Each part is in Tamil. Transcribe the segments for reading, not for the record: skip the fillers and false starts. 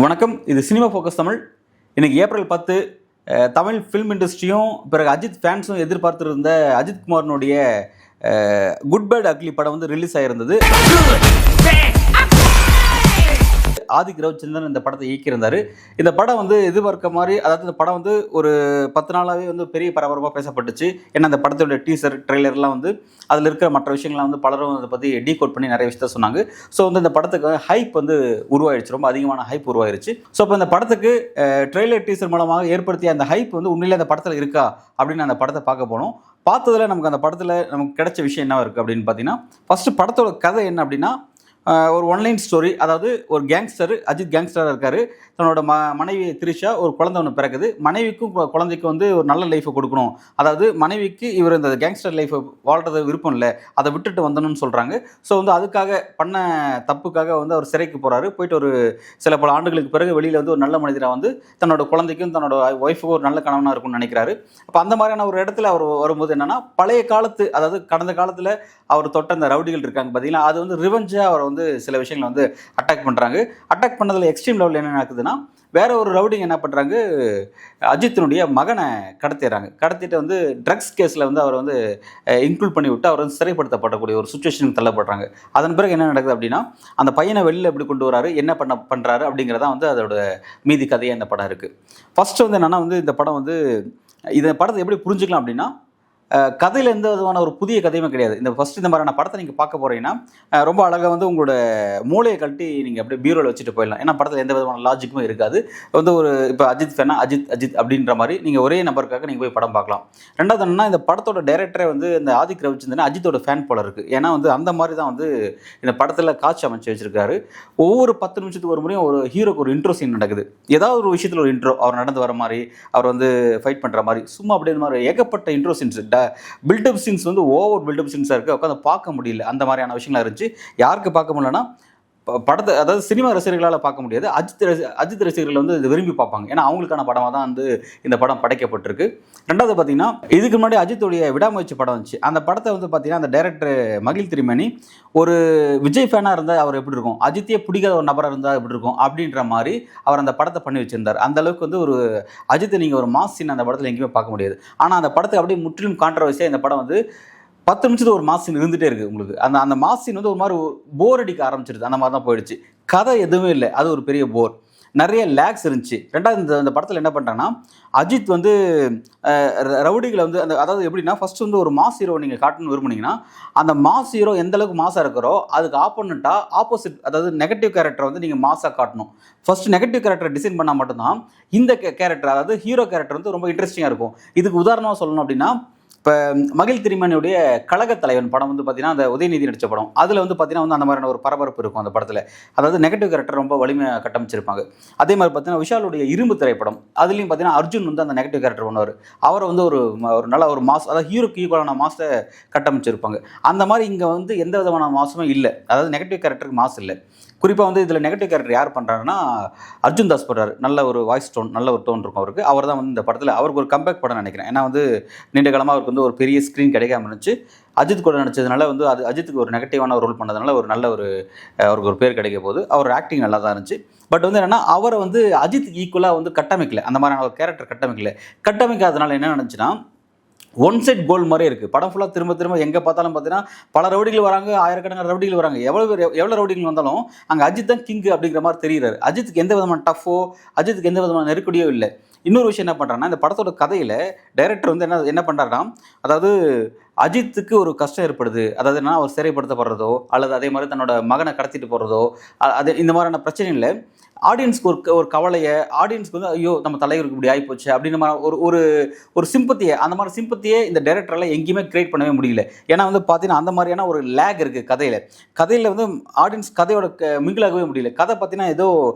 வணக்கம். இது சினிமா ஃபோக்கஸ் தமிழ். இன்னைக்கு ஏப்ரல் 10 தமிழ் ஃபிலிம் இண்டஸ்ட்ரியும் பிறகு அஜித் ஃபேன்ஸும் எதிர்பார்த்துருந்த அஜித் குமாரனுடைய குட் பேட் அக்லி படம் வந்து ரிலீஸ் ஆகிருந்தது. ஆதிக் ரவிச்சந்திரன் இந்த படத்தை இயக்கியிருந்தார். இந்த படம் வந்து எதிர்பார்க்க மாதிரி, அதாவது இந்த படம் வந்து ஒரு 10 நாளாகவே வந்து பெரிய பரபரப்பாக பேசப்பட்டுச்சு. ஏன்னா அந்த படத்தோட டீசர் ட்ரெய்லர்லாம் வந்து அதில் இருக்கிற மற்ற விஷயங்கள்லாம் வந்து பலரும் அதை பற்றி டீகோட் பண்ணி நிறைய விஷயத்த சொன்னாங்க. ஸோ வந்து இந்த படத்துக்கு ஹைப் வந்து உருவாயிடுச்சு, ரொம்ப அதிகமான ஹைப் உருவாயிருச்சு. ஸோ இப்போ இந்த படத்துக்கு ட்ரெய்லர் டீசர் மூலமாக ஏற்படுத்திய அந்த ஹைப் வந்து உண்மையிலே அந்த படத்தில் இருக்கா அப்படின்னு அந்த படத்தை பார்க்க போனோம். பார்த்ததில் நமக்கு அந்த படத்தில் நமக்கு கிடைச்ச விஷயம் என்ன இருக்குது அப்படின்னு பார்த்தீங்கன்னா, ஃபஸ்ட்டு படத்தோட கதை என்ன அப்படின்னா, ஒரு ஒன்லைன் ஸ்டோரி. அதாவது ஒரு கேங்ஸ்டர், அஜித் கேங்ஸ்டராக இருக்கார். தன்னோட மனைவி திரிஷா, ஒரு குழந்தை ஒன்று பிறகுது. மனைவிக்கும் குழந்தைக்கும் வந்து ஒரு நல்ல லைஃப்பை கொடுக்கணும். அதாவது மனைவிக்கு இவர் இந்த கேங்ஸ்டர் லைஃப்பை வாழ்றது விருப்பம் இல்லை, அதை விட்டுட்டு வந்தணும்னு சொல்கிறாங்க. ஸோ வந்து அதுக்காக பண்ண தப்புக்காக வந்து அவர் சிறைக்கு போகிறாரு. போயிட்டு ஒரு சில பல ஆண்டுகளுக்கு பிறகு வெளியில் வந்து ஒரு நல்ல மனிதராக வந்து தன்னோட குழந்தைக்கும் தன்னோட ஒய்ஃபுக்கும் ஒரு நல்ல கணவனாக இருக்கும்னு நினைக்கிறாரு. அப்போ அந்த மாதிரியான ஒரு இடத்துல அவர் வரும்போது என்னென்னா, பழைய காலத்து, அதாவது கடந்த காலத்தில் அவர் தொட்ட அந்த ரவுடிகள் இருக்காங்க பார்த்தீங்கன்னா, அது வந்து ரிவெஞ்சாக அவர் வந்து சில விஷயங்களை வந்து அட்டாக் பண்ணுறாங்க. அட்டாக் பண்ணதில் எக்ஸ்ட்ரீம் லெவலில் என்ன நடக்குதுன்னா, வேற ஒரு ரவுடிங்க என்ன பண்ணுறாங்க, அஜித்தினுடைய மகனை கடத்திட்டு வந்து ட்ரக்ஸ் கேஸில் வந்து அவர் வந்து இன்க்ளூட் பண்ணி விட்டு அவர் வந்து சிறைப்படுத்தப்படக்கூடிய ஒரு சுச்சுவேஷனுக்கு தள்ளப்படுறாங்க. அதன் பிறகு என்ன நடக்குது அப்படின்னா, அந்த பையனை வெளியில் எப்படி கொண்டு வராரு, என்ன பண்ணுறாரு அப்படிங்கிறதான் வந்து அதோட மீதி கதையாக இந்த படம் இருக்குது. ஃபஸ்ட்டு வந்து என்னென்னா வந்து இந்த படம் வந்து இந்த படத்தை எப்படி புரிஞ்சுக்கலாம் அப்படின்னா, கதையில் எந்த விதமான ஒரு புதிய கதையுமே கிடையாது. இந்த ஃபஸ்ட்டு இந்த மாதிரியான படத்தை நீங்கள் பார்க்க போகிறீங்கன்னா, ரொம்ப அழகாக வந்து உங்களோட மூளையை கழட்டி நீங்கள் அப்படியே பீரோவில் வச்சுட்டு போயிடலாம். ஏன்னா படத்தில் எந்த விதமான லாஜிக்குமே இருக்காது. வந்து ஒரு இப்போ அஜித் ஃபேனா அஜித் அப்படின்ற மாதிரி நீங்கள் ஒரே நபருக்காக நீங்கள் போய் படம் பார்க்கலாம். ரெண்டாவது என்னன்னா, இந்த படத்தோட டைரக்டரே வந்து இந்த ஆதிக் ரவிச்சந்திரன் அஜித்தோட ஃபேன் போல இருக்குது. ஏன்னா வந்து அந்த மாதிரி தான் வந்து இந்த படத்தில் காட்சி அமைச்சு வச்சிருக்காரு. ஒவ்வொரு 10 நிமிஷத்துக்கு ஒரு முறையும் ஒரு ஹீரோக்கு ஒரு இன்ட்ரோ சீன் நடக்குது. ஏதாவது ஒரு விஷயத்தில் ஒரு இன்ட்ரோ, அவர் நடந்து வர மாதிரி, அவர் வந்து ஃபைட் பண்ணுற மாதிரி, சும்மா அப்படின்ற மாதிரி ஏகப்பட்ட இன்ட்ரோ சீன்ஸ், பில்டப் சீன்ஸ் வந்து ஓவர் பில்டப் சீன்ஸாக இருக்குது. உட்காந்து பார்க்க முடியல. அந்த மாதிரியான விஷயங்களாக இருந்துச்சு. யாருக்கு பார்க்க முடியலன்னா, படத்தை, அதாவது சினிமா ரசிகர்களால் பார்க்க முடியாது, அஜித் ரசிகர்கள் வந்து இது விரும்பி பார்ப்பாங்க. ஏன்னா அவங்களுக்கான படமாக தான் வந்து இந்த படம் படைக்கப்பட்டிருக்கு. ரெண்டாவது பார்த்தீங்கன்னா, இதுக்கு முன்னாடி அஜித்துடைய விடாமுயற்சி படம் வந்துச்சு. அந்த படத்தை வந்து பார்த்தீங்கன்னா, அந்த டைரக்டர் மகிழ் திருமேனி ஒரு விஜய் ஃபேனாக இருந்தால் அவர் எப்படி இருக்கும், அஜித்தையே பிடிக்காத ஒரு நபராக இருந்தால் எப்படி இருக்கும் அப்படின்ற மாதிரி அவர் அந்த படத்தை பண்ணி வச்சிருந்தார். அந்த அளவுக்கு வந்து ஒரு அஜித்தை நீங்கள் ஒரு மாஸ் சீன் அந்த படத்தில் எங்கேயுமே பார்க்க முடியாது. ஆனால் அந்த படத்தை அப்படியே முற்றிலும் கான்ட்ரவர்சியாக இந்த படம் வந்து 10 நிமிஷத்துக்கு ஒரு மாஸ் சீன் இருந்துகிட்டே இருக்குது உங்களுக்கு. அந்த மாஸ் சீன் வந்து ஒரு மாதிரி போர் அடிக்க ஆரம்பிச்சிருது. அந்த மாதிரி தான் போயிடுச்சு. கதை எதுவுமே இல்லை, அது ஒரு பெரிய போர். நிறைய லேக்ஸ் இருந்துச்சு. ரெண்டாவது இந்த படத்தில் என்ன பண்ணுறாங்கன்னா, அஜித் வந்து ரவுடிகளை வந்து அதாவது எப்படின்னா, ஃபஸ்ட்டு வந்து ஒரு மாஸ் ஹீரோ நீங்கள் காட்டணும்னு விரும்புனீங்கன்னா, அந்த மாஸ் ஹீரோ எந்த அளவுக்கு மாஸாக இருக்கிறோ அதுக்கு ஆப்போசிட், அதாவது நெகட்டிவ் கேரக்டரை வந்து நீங்கள் மாஸாக காட்டணும். ஃபஸ்ட்டு நெகட்டிவ் கேரக்டரை டிசைன் பண்ணால் மட்டும்தான் இந்த கேரக்டர், அதாவது ஹீரோ கேரக்டர் வந்து ரொம்ப இன்ட்ரெஸ்டிங்காக இருக்கும். இதுக்கு உதாரணமாக சொல்லணும் அப்படின்னா, இப்போ மகிழ் திருமேனியுடைய கழக தலைவன் படம் வந்து பார்த்தீங்கன்னா, அந்த உதயநிதி நடித்த படம், அதில் வந்து பார்த்தீங்கன்னா வந்து அந்த மாதிரியான ஒரு பரபரப்பு இருக்கும் அந்த படத்தில். அதாவது நெகட்டிவ் கேரக்டர் ரொம்ப வலிமையாக கட்டமைச்சிருப்பாங்க. அதே மாதிரி பார்த்தீங்கன்னா, விஷாலுடைய இரும்பு திரைப்படம், அதுலேயும் பார்த்தீங்கன்னா அர்ஜுன் வந்து அந்த நெகட்டிவ் கேரக்டர் பண்ணுவார். அவரை வந்து ஒரு நல்ல ஒரு மாஸ், அதாவது ஹீரோக்கு ஈக்குவலான மாஸை கட்டமைச்சிருப்பாங்க. அந்த மாதிரி இங்கே வந்து எந்த விதமான மாஸுமே இல்லை. அதாவது நெகட்டிவ் கேரக்டருக்கு மாஸ் இல்லை. குறிப்பாக வந்து இதில் நெகட்டிவ் கேரக்டர் யார் பண்ணுறாருன்னா, அர்ஜுன் தாஸ் பண்ணுறாரு. நல்ல ஒரு வாய்ஸ் டோன், நல்ல ஒரு டோன் இருக்கும் அவருக்கு. அவர் தான் வந்து இந்த படத்தில் அவருக்கு ஒரு கம்பேக் படம் நினைக்கிறேன். ஏன்னா வந்து நீண்ட காலமாக அவருக்கு வந்து ஒரு பெரிய ஸ்க்ரீன் கிடைக்காம இருந்துச்சு. அஜித் கூட நடிச்சதுனால வந்து அது அஜித்துக்கு ஒரு நெகட்டிவான ஒரு ரோல் பண்ணதுனால ஒரு நல்ல ஒரு அவருக்கு ஒரு பேர் கிடைக்க போகுது. அவர் ஆக்டிங் நல்லா தான் இருந்துச்சு. பட் வந்து என்னென்னா, அவரை வந்து அஜித்துக்கு ஈக்குவலாக வந்து கட்டமைக்கல. அந்த மாதிரியான ஒரு கேரக்டர் கட்டமைக்காதனால என்ன நினச்சுன்னா, ஒன் செட் கோல் மாதிரி இருக்குது. படம் ஃபுல்லாக திரும்ப எங்கே பார்த்தாலும் பார்த்தீங்கன்னா பல ரவுடிகள் வராங்க, ஆயிரக்கணக்கான ரவுடிகள் வராங்க. எவ்வளோ ரவுடிகள் வந்தாலும் அங்கே அஜித் தான் கிங்கு அப்படிங்கிற மாதிரி தெரிகிறாரு. அஜித்துக்கு எந்த விதமான டஃப்போ, அஜித்துக்கு எந்த விதமான நெருக்கடியோ இல்லை. இன்னொரு விஷயம் என்ன பண்ணுறாங்கன்னா, இந்த படத்தோட கதையில் டைரக்டர் வந்து என்ன பண்ணுறாருன்னா, அதாவது அஜித்துக்கு ஒரு கஷ்டம் ஏற்படுது, அதாவது என்ன, அவர் சிறைப்படுத்தப்படுறதோ அல்லது அதே மாதிரி தன்னோட மகனை கடத்திட்டு போகிறதோ, அது இந்த மாதிரியான பிரச்சனையில் ஆடியன்ஸ்க்கு ஒரு கவலையை, ஆடியன்ஸ்க்கு வந்து ஐயோ நம்ம தலைவருக்கு இப்படி ஆகிப்போச்சு அப்படின்ற மாதிரி ஒரு சிம்பத்தியை, அந்த மாதிரி சிம்பத்தியே இந்த டைரக்டரால் எங்கேயுமே கிரியேட் பண்ணவே முடியல. ஏன்னா வந்து பார்த்தீங்கன்னா அந்த மாதிரியான ஒரு லேக் இருக்குது கதையில் வந்து ஆடியன்ஸ் கதையோட மிங்கிளாகவே முடியல. கதை பார்த்தீங்கன்னா ஏதோ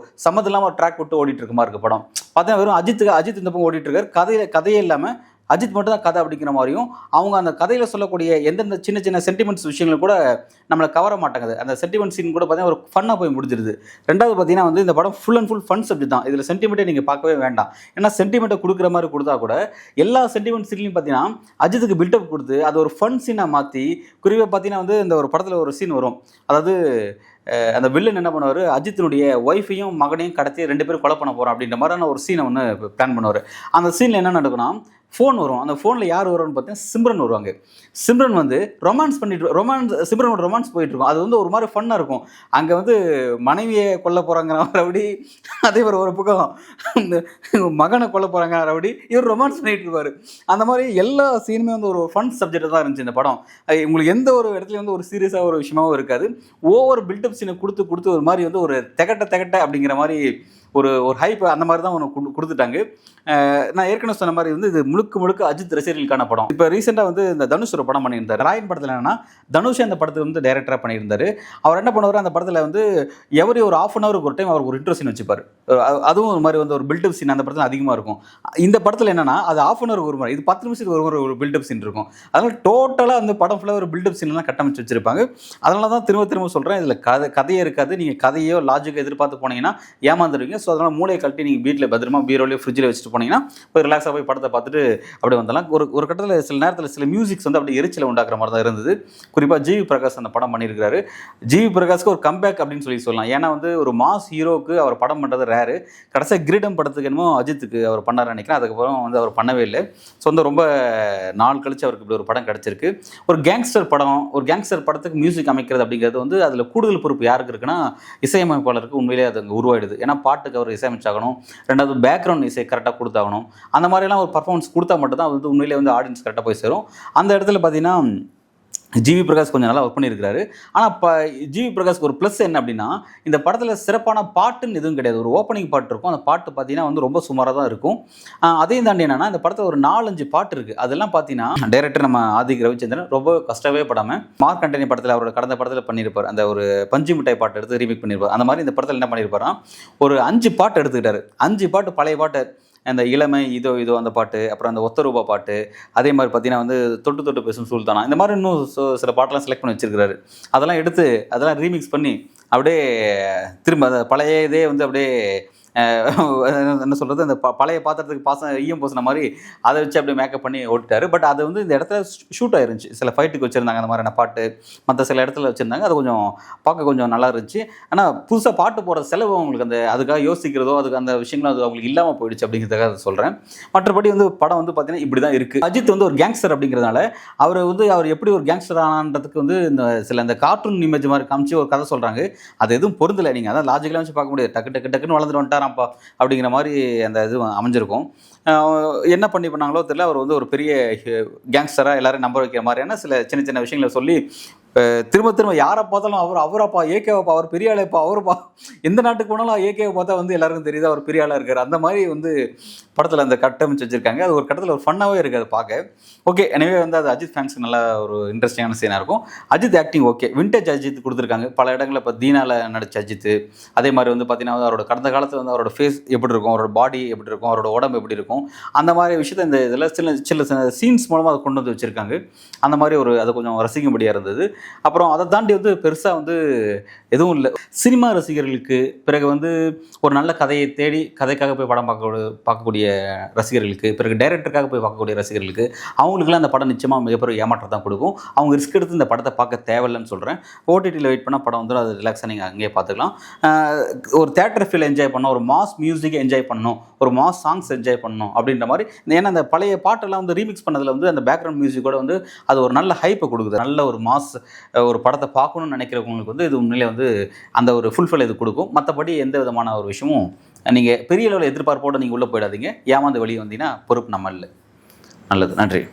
சம்மந்தம் இல்லாமல் ஒரு ட்ராக் விட்டு ஓடிட்டு இருக்க மாதிரி இருக்குது படம். பார்த்தீங்கன்னா வெறும் அஜித் இந்த பக்கம் ஓடிட்டு இருக்காரு. கதையே இல்லாமல் அஜித் மட்டும் தான் கதை அப்படிங்கிற மாதிரியும், அவங்க அந்த கதையில் சொல்லக்கூடிய எந்தெந்த சின்ன சென்டிமெண்ட்ஸ் விஷயங்கள் கூட நம்மளை கவர மாட்டேங்குது. அந்த சென்டிமெண்ட் சீன் கூட பார்த்தீங்கன்னா ஒரு ஃபன்னாக போய் முடிஞ்சிருது. ரெண்டாவது பார்த்தீங்கன்னா வந்து இந்த படம் full and full fun subject தான். இதில் சென்டிமெண்ட்டை நீங்கள் பார்க்கவே வேண்டாம். ஏன்னா சென்டிமெண்ட்டை கொடுக்குற மாதிரி கொடுத்தா கூட எல்லா சென்டிமெண்ட் சீன்லையும் பார்த்தீங்கன்னா அஜித்துக்கு பில்டப் கொடுத்து அது ஒரு ஃபன் சீனாக மாற்றி, குறிப்பாக பார்த்தீங்கன்னா வந்து இந்த ஒரு படத்தில் ஒரு சீன் வரும். அதாவது அந்த வில்லன் என்ன பண்ணுவார், அஜித்தினுடைய ஒய்ஃபையும் மகனையும் கடத்தி 2 பேரும் கொலை பண்ண போகிறோம் அப்படின்ற மாதிரியான ஒரு சீனை ஒன்று பிளான் பண்ணுவார். அந்த சீனில் என்ன நடக்கும்னா, ஃபோன் வரும். அந்த ஃபோனில் யார் வருவான்னு பார்த்தீங்கன்னா சிம்ரன் வருவாங்க. சிம்ரன் வந்து சிம்ரனோட ரொமான்ஸ் போயிட்டுருக்கும். அது வந்து ஒரு மாதிரி ஃபன்னாக இருக்கும். அங்கே வந்து மனைவியை கொல்ல போகிறாங்கிற ரவுடி, அதே மாதிரி ஒரு பக்கம் இந்த மகனை கொல்ல போகிறாங்க ரவுடி, இவர் ரொமான்ஸ் பண்ணிகிட்டு இருப்பார். அந்த மாதிரி எல்லா சீனுமே வந்து ஒரு ஃபன் சப்ஜெக்டாக தான் இருந்துச்சு இந்த படம். உங்களுக்கு எந்த ஒரு இடத்துல வந்து ஒரு சீரியஸாக ஒரு விஷயமாவும் இருக்காது. ஓவர் பில்டப் சீனை கொடுத்து ஒரு மாதிரி வந்து ஒரு திகட்ட அப்படிங்கிற மாதிரி ஒரு ஹைப் அந்த மாதிரி தான் ஒன்று கொடுத்துட்டாங்க. நான் ஏற்கனவே சொன்ன மாதிரி வந்து இது முழுக்க அஜித் ரசிகர்களுக்கான படம். இப்போ ரீசெண்டாக வந்து இந்த தனுஷ் ஒரு படம் பண்ணியிருந்தார். ராயன் படத்தில் என்னன்னா, தனுஷ் அந்த படத்துக்கு வந்து டைரக்டராக பண்ணியிருந்தார். அவர் என்ன பண்ணுவார், அந்த படத்தில் வந்து எவரி ஒரு ½ அன் ஹவருக்கு ஒரு டைம் அவர் ஒரு இன்ட்ரோ சீன் வச்சுப்பார். அதுவும் ஒரு மாதிரி வந்து ஒரு பில்டப் சீன் அந்த படத்தில் அதிகமாக இருக்கும். இந்த படத்தில் என்னன்னா, அது ½ அன் ஹவருக்கு ஒரு முறை, இது 10 நிமிஷத்துக்கு ஒரு முறை ஒரு பில்டப் சீன் இருக்கும். அதனால் டோட்டலாக அந்த படம் ஃபுல்லாக ஒரு பில்டப் சீன்லாம் கட்டமைச்சு வச்சிருப்பாங்க. அதனால தான் திரும்ப சொல்கிறேன், இதில் கதையே இருக்காது. நீங்கள் கதையோ லாஜிக்கோ எதிர்பார்த்து போனீங்கன்னா ஏமாந்துருவீங்க. ஸோ அதனால் மூளையை கழட்டி நீங்கள் வீட்டில் பத்திரமா பீரோலையோ ஃப்ரிட்ஜில் வச்சுட்டு போனீங்கன்னா போய் ரிலாக்ஸாக போய் படத்தை பார்த்துட்டு அப்படியே வந்துடலாம். ஒரு கட்டத்தில் சில நேரத்தில் சில மியூசிக்ஸ் வந்து அப்படியே எரிச்சலை உண்டாக்குற மாதிரி தான் இருந்தது. குறிப்பாக ஜிவி பிரகாஷ் அந்த படம் பண்ணியிருக்காரு. ஜிவி பிரகாஷ்க்கு ஒரு கம்பேக் அப்படின்னு சொல்லலாம். ஏன்னா வந்து ஒரு மாஸ் ஹீரோவுக்கு அவர் படம் பண்ணுறது ரேரு. கடைசியாக கிரீடம் படத்துக்கு என்னமோ அஜித்துக்கு அவர் பண்ணார் நினைக்கிறேன். அதுக்கப்புறம் வந்து அவர் பண்ணவே இல்லை. ஸோ வந்து ரொம்ப நாள் கழிச்சு அவருக்கு இப்படி ஒரு படம் கிடச்சிருக்கு. ஒரு கேங்ஸ்டர் படத்துக்கு மியூசிக் அமைக்கிறது அப்படிங்கிறது வந்து அதில் கூடுதல் பொறுப்பு யாருக்கு இருக்குன்னா, இசையமைப்பாளருக்கு உண்மையிலே அது அங்கே உருவாயிடுது. ஏன்னா பாட்டுக்கு அவர் இசையமைச்சாகணும், ரெண்டாவது பேக்ரவுண்ட் இசை கரெக்டாக கொடுத்தாகணும். அந்த மாதிரிலாம் ஒரு பர்ஃபார்மன்ஸ் கொடுத்தா மட்டும் தான் வந்து உண்மையிலே வந்து ஆடியன்ஸ் கரெக்டாக போய் சேரும். அந்த இடத்துல பார்த்தீங்கன்னா ஜிவி பிரகாஷ் கொஞ்சம் நல்லா ஒர்க் பண்ணியிருக்காரு. ஆனால் ஜிவி பிரகாஷ்க்கு ஒரு ப்ளஸ் என்ன அப்படின்னா, இந்த படத்தில் சிறப்பான பாட்டுன்னு எதுவும் கிடையாது. ஒரு ஓப்பனிங் பாட்டு இருக்கும். அந்த பாட்டு பார்த்தீங்கன்னா வந்து ரொம்ப சுமாராக தான் இருக்கும். அதையும் தாண்டி என்னன்னா, இந்த படத்தில் ஒரு 4-5 பாட்டு இருக்குது. அதெல்லாம் பார்த்தீங்கன்னா டைரக்டர் நம்ம ஆதிக் ரவிச்சந்திரன் ரொம்ப கஷ்டமே படாமல் மார்க் ஆண்டனி படத்தில் அவரோட கடந்த படத்தில் பண்ணியிருப்பார். அந்த ஒரு பஞ்சு மிட்டாய் பாட்டு எடுத்து ரீமேக் பண்ணியிருப்பார். அந்த மாதிரி இந்த படத்தில் என்ன பண்ணியிருப்பாரா, ஒரு 5 பாட்டு எடுத்துக்கிட்டாரு. 5 பாட்டு பழைய பாட்டு, அந்த இளமை இதோ அந்த பாட்டு, அப்புறம் அந்த ஒத்த ரூபா பாட்டு, அதே மாதிரி பார்த்தீங்கன்னா வந்து தொட்டு பேசும் சுல்தானா, இந்த மாதிரி இன்னும் சில பாட்டெலாம் செலக்ட் பண்ணி வச்சிருக்கிறாரு. அதெல்லாம் எடுத்து அதெல்லாம் ரீமிக்ஸ் பண்ணி அப்படியே திரும்ப அந்த பழைய இதே வந்து அப்படியே என்ன சொல்கிறது, அந்த பழைய பாத்திரத்துக்கு ஈயம் பூசின மாதிரி அதை வச்சு அப்படியே மேக்கப் பண்ணி ஓட்டிட்டாரு. பட் அது வந்து இந்த இடத்துல ஷூட் ஆயிருந்துச்சு. சில ஃபைட்டுக்கு வச்சுருந்தாங்க அந்த மாதிரியான பாட்டு, மற்ற சில இடத்துல வச்சுருந்தாங்க. அது கொஞ்சம் பார்க்க கொஞ்சம் நல்லா இருந்துச்சு. ஆனால் புதுசாக பாட்டு போடுற செலவு அவங்களுக்கு அந்த அதுக்காக யோசிக்கிறதோ அதுக்கு அந்த விஷயங்களும் அது அவங்களுக்கு இல்லாமல் போயிடுச்சு அப்படிங்கிறதுக்காக அதை சொல்கிறேன். மற்றபடி வந்து படம் வந்து பார்த்தீங்கன்னா இப்படி தான் இருக்குது. அஜித் வந்து ஒரு கேங்ஸ்டர் அப்படிங்கிறதுனால அவர் எப்படி ஒரு கேங்ஸ்டர் ஆனான்றதுக்கு வந்து இந்த கார்ட்டூன் இமேஜ் மாதிரி காமிச்சு ஒரு கதை சொல்கிறாங்க. அது எதுவும் பொருந்தலை. நீங்கள் அதான் லாஜிக்கலாக வச்சு பார்க்க முடியாது. டக்குன்னு வளர்ந்துட்டு வந்துட்டாராம்ப்பா அப்படிங்கிற மாதிரி அந்த இது அமைஞ்சிருக்கும். என்ன பண்ணாங்களோ தெரியல, அவர் வந்து ஒரு பெரிய கேங்ஸ்டராக எல்லாரும் நம்ப வைக்கிற மாதிரியான சில சின்ன விஷயங்களை சொல்லி திரும்ப யாரை பார்த்தாலும் அவரப்பா ஏகேவாப்பா, அவர் பெரிய ஆளேப்பா, அவருப்பா, எந்த நாட்டுக்கு போனாலும் ஏகேவை பார்த்தா வந்து எல்லாருக்கும் தெரியுது அவர் பெரிய ஆளாக இருக்கார். அந்த மாதிரி வந்து படத்தில் அந்த கட்டமைச்சு வச்சுருக்காங்க. அது ஒரு கட்டத்தில் ஒரு ஃபன்னாகவே இருக்குது அது பார்க்க. ஓகே, எனவே வந்து அது அஜித் ஃபேன்ஸுக்கு நல்லா ஒரு இன்ட்ரெஸ்டிங்கான சீனாக இருக்கும். Ajith acting okay, vintage Ajith கொடுத்துருக்காங்க. பல இடங்களில் இப்போ தீனாவில் நடிச்ச அஜித், அதே மாதிரி வந்து பார்த்தீங்கன்னா அவரோட கடந்த காலத்தில் வந்து அவரோட ஃபேஸ் எப்படி இருக்கும், அவரோட பாடி எப்படி இருக்கும், அவரோட உடம்பு எப்படி இருக்கும், அந்த மாதிரி விஷயத்தை இந்த இதில் சில சீன்ஸ் மூலமாக அதை கொண்டு வந்து வச்சுருக்காங்க. அந்த மாதிரி அது கொஞ்சம் ரசிக்கும்படியாக இருந்தது. அப்புறம் அதை தாண்டி வந்து பெருசாக வந்து எதுவும் இல்லை. சினிமா ரசிகர்களுக்கு பிறகு வந்து ஒரு நல்ல கதையை தேடி கதைக்காக போய் படம் பார்க்கக்கூடிய ரசிகர்களுக்கு, பிறகு டைரக்டருக்காக போய் பார்க்கக்கூடிய ரசிகர்களுக்கு, அவங்களுக்குலாம் அந்த படம் நிச்சயமாக மிகப்பெரிய ஏமாற்றம் தான் கொடுக்கும். அவங்க ரிஸ்க் எடுத்து இந்த படத்தை பார்க்க தேவையில்லைன்னு சொல்கிறேன். ஓடிடியில் வெயிட் பண்ணால் படம் வந்து அது ரிலாக்ஸாக நீங்கள் அங்கேயே பார்த்துக்கலாம். ஒரு தேட்டர் ஃபீல் என்ஜாய் பண்ணணும், ஒரு மாஸ் மியூசிக்கை என்ஜாய் பண்ணணும், ஒரு மாஸ் சாங்ஸ் என்ஜாய் பண்ணணும் அப்படின்ற மாதிரி. ஏன்னா அந்த பழைய பாட்டெல்லாம் வந்து ரீமிக்ஸ் பண்ணதில் வந்து அந்த பேக்ரவுண்ட் மியூசிக்கோட வந்து அது ஒரு நல்ல ஹைப்பை கொடுக்குது. நல்ல ஒரு மாஸ் ஒரு படத்தை பார்க்கணும்னு நினைக்கிறவங்களுக்கு வந்து இது உண்மையிலே வந்து அந்த ஒரு ஃபுல்ஃபில் இது கொடுக்கும். மற்றபடி எந்த விதமான ஒரு விஷயமும் நீங்கள் பெரிய அளவில் எதிர்பார்ப்போடு நீங்கள் உள்ளே போயிடாதீங்க. ஏமாந்து வெளியே வந்தீங்கன்னா பொறுப்பு நம்ம இல்லை. நல்லது, நன்றி.